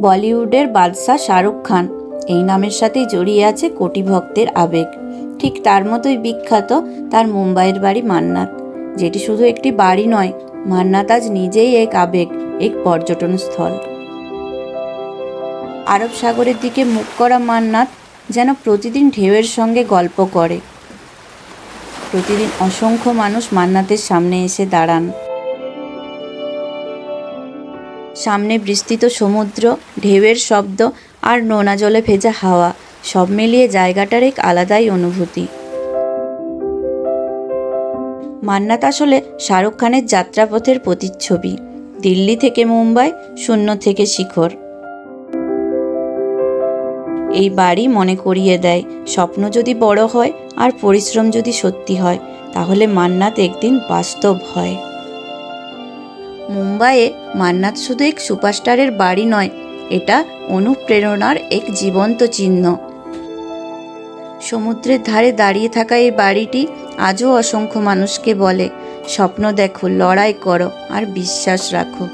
বলিউডের বাদশা শাহরুখ খান এই নামের সাথেই জড়িয়ে আছে কোটি ভক্তের আবেগ। ঠিক তার মতোই বিখ্যাত তার মুম্বাইয়ের বাড়ি মান্নাত, যেটি শুধু একটি বাড়ি নয়, মান্নাত আজ নিজেই এক আবেগ, এক পর্যটন স্থল। আরব সাগরের দিকে মুখ করা মান্নাত যেন প্রতিদিন ঢেউয়ের সঙ্গে গল্প করে। প্রতিদিন অসংখ্য মানুষ মান্নাতের সামনে এসে দাঁড়ান। সামনে বিস্তৃত সমুদ্র, ঢেউয়ের শব্দ আর নোনা জলে ভেজা হাওয়া, সব মিলিয়ে জায়গাটার এক আলাদাই অনুভূতি। মান্নাত আসলে শাহরুখ খানের যাত্রাপথের প্রতিচ্ছবি। দিল্লি থেকে মুম্বাই, শূন্য থেকে শিখর। এই বাড়ি মনে করিয়ে দেয়, স্বপ্ন যদি বড় হয় আর পরিশ্রম যদি সত্যি হয়, তাহলে মান্নাত একদিন বাস্তব হয়। মুম্বাইয়ে মান্নাত শুধু এক সুপারস্টারের বাড়ি নয়, এটা অনুপ্রেরণার এক জীবন্ত চিহ্ন। সমুদ্রের ধারে দাঁড়িয়ে থাকা এই বাড়িটি আজও অসংখ্য মানুষকে বলে, স্বপ্ন দেখো, লড়াই করো আর বিশ্বাস রাখো।